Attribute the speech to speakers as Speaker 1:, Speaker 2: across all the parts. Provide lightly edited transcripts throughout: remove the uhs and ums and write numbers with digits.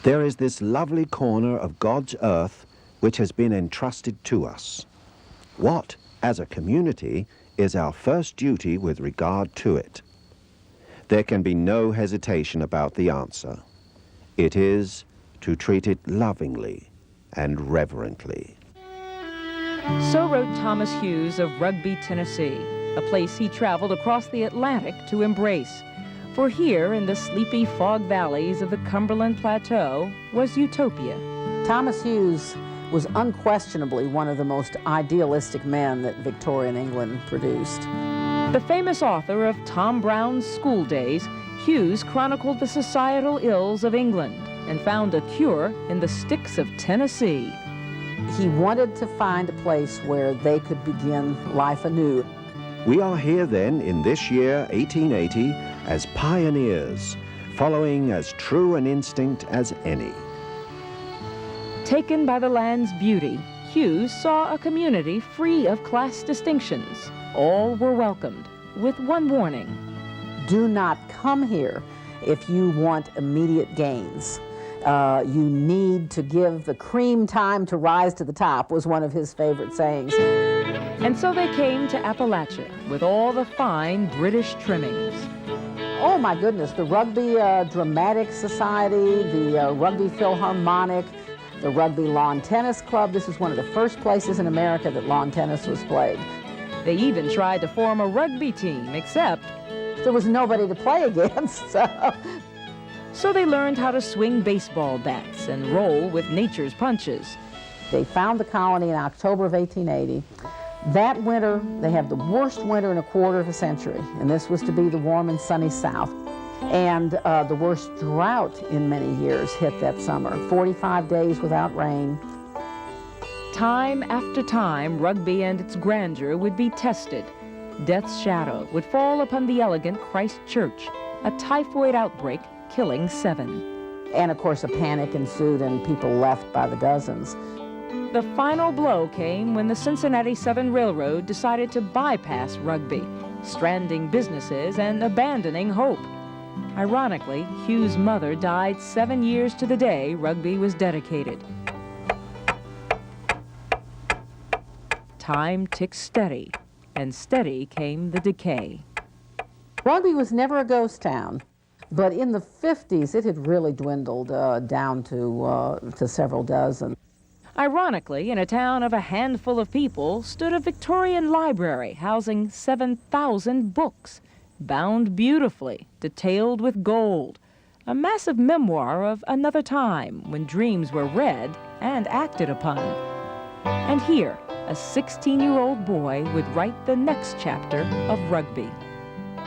Speaker 1: There is this lovely corner of God's earth which has been entrusted to us. What, as a community, is our first duty with regard to it? There can be no hesitation about the answer. It is to treat it lovingly and reverently.
Speaker 2: So wrote Thomas Hughes of Rugby, Tennessee, a place he traveled across the Atlantic to embrace. For here, in the sleepy fog valleys of the Cumberland Plateau, was utopia.
Speaker 3: Thomas Hughes was unquestionably one of the most idealistic men that Victorian England produced.
Speaker 2: The famous author of Tom Brown's School Days, Hughes chronicled the societal ills of England and found a cure in the sticks of Tennessee.
Speaker 3: He wanted to find a place where they could begin life anew.
Speaker 1: We are here then in this year, 1880, as pioneers, following as true an instinct as any.
Speaker 2: Taken by the land's beauty, Hughes saw a community free of class distinctions. All were welcomed, with one warning.
Speaker 3: Do not come here if you want immediate gains. You need to give the cream time to rise to the top, was one of his favorite sayings.
Speaker 2: And so they came to Appalachia with all the fine British trimmings.
Speaker 3: Oh my goodness, the Rugby Dramatic Society, the Rugby Philharmonic, the Rugby Lawn Tennis Club. This is one of the first places in America that lawn tennis was played.
Speaker 2: They even tried to form a rugby team, except
Speaker 3: there was nobody to play against.
Speaker 2: So they learned how to swing baseball bats and roll with nature's punches.
Speaker 3: They found the colony in October of 1880. That winter, they had the worst winter in a quarter of a century, and this was to be the warm and sunny South. And the worst drought in many years hit that summer, 45 days without rain.
Speaker 2: Time after time, rugby and its grandeur would be tested. Death's shadow would fall upon the elegant Christ Church, a typhoid outbreak killing 7.
Speaker 3: And of course a panic ensued and people left by the dozens.
Speaker 2: The final blow came when the Cincinnati Southern Railroad decided to bypass rugby, stranding businesses and abandoning hope. Ironically, Hughes' mother died 7 years to the day rugby was dedicated. Time ticked steady, and steady came the decay.
Speaker 3: Rugby was never a ghost town, but in the 50s it had really dwindled down to several dozen.
Speaker 2: Ironically, in a town of a handful of people stood a Victorian library housing 7,000 books, bound beautifully, detailed with gold, a massive memoir of another time when dreams were read and acted upon. And here, a 16-year-old boy would write the next chapter of rugby.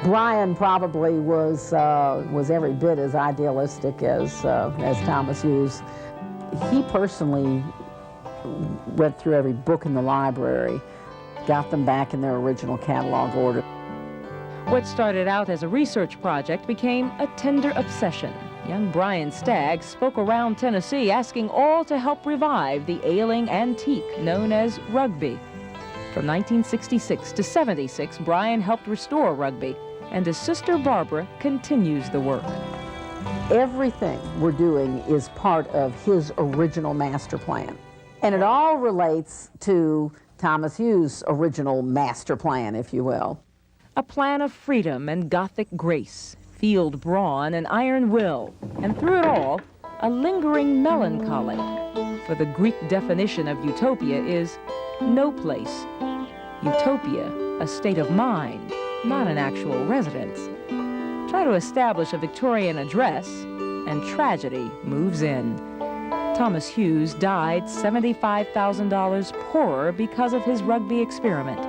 Speaker 3: Brian probably was every bit as idealistic as Thomas Hughes. He personally read through every book in the library, got them back in their original catalog order.
Speaker 2: What started out as a research project became a tender obsession. Young Brian Stagg spoke around Tennessee asking all to help revive the ailing antique known as rugby. From 1966 to 76, Brian helped restore rugby, and his sister Barbara continues the work.
Speaker 3: Everything we're doing is part of his original master plan. And it all relates to Thomas Hughes' original master plan, if you will.
Speaker 2: A plan of freedom and Gothic grace, field brawn and iron will, and through it all, a lingering melancholy. For the Greek definition of utopia is no place. Utopia, a state of mind, not an actual residence. Try to establish a Victorian address, and tragedy moves in. Thomas Hughes died $75,000 poorer because of his rugby experiment.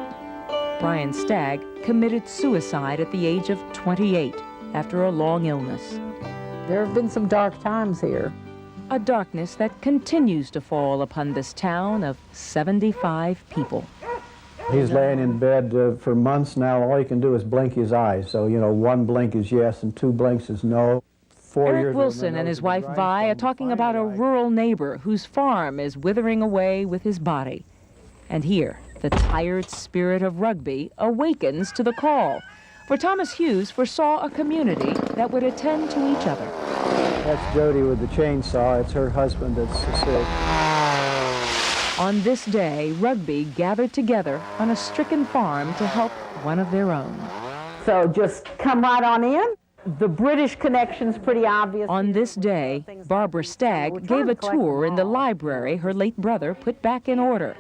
Speaker 2: Brian Stagg committed suicide at the age of 28 after a long illness.
Speaker 3: There have been some dark times here.
Speaker 2: A darkness that continues to fall upon this town of 75 people.
Speaker 4: He's laying in bed for months now. All he can do is blink his eyes. So, you know, 1 blink is yes and 2 blinks is no.
Speaker 2: Eric Wilson and his wife Vi are talking about a rural neighbor whose farm is withering away with his body. And here, the tired spirit of rugby awakens to the call. For Thomas Hughes foresaw a community that would attend to each other.
Speaker 4: That's Jody with the chainsaw. It's her husband that's sick.
Speaker 2: On this day, Rugby gathered together on a stricken farm to help one of their own.
Speaker 3: So just come right on in. The British connection's pretty obvious.
Speaker 2: On this day, Barbara Stagg gave a tour in the library her late brother put back in order.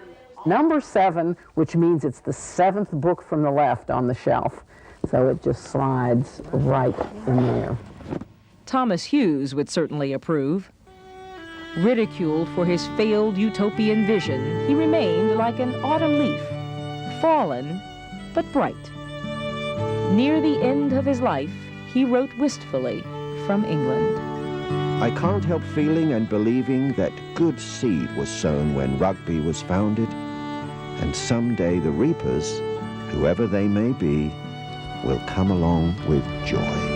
Speaker 3: Number 7, which means it's the 7th book from the left on the shelf. So it just slides right in there.
Speaker 2: Thomas Hughes would certainly approve. Ridiculed for his failed utopian vision, he remained like an autumn leaf, fallen but bright. Near the end of his life, he wrote wistfully from England.
Speaker 1: I can't help feeling and believing that good seed was sown when Rugby was founded, and someday the reapers, whoever they may be, will come along with joy.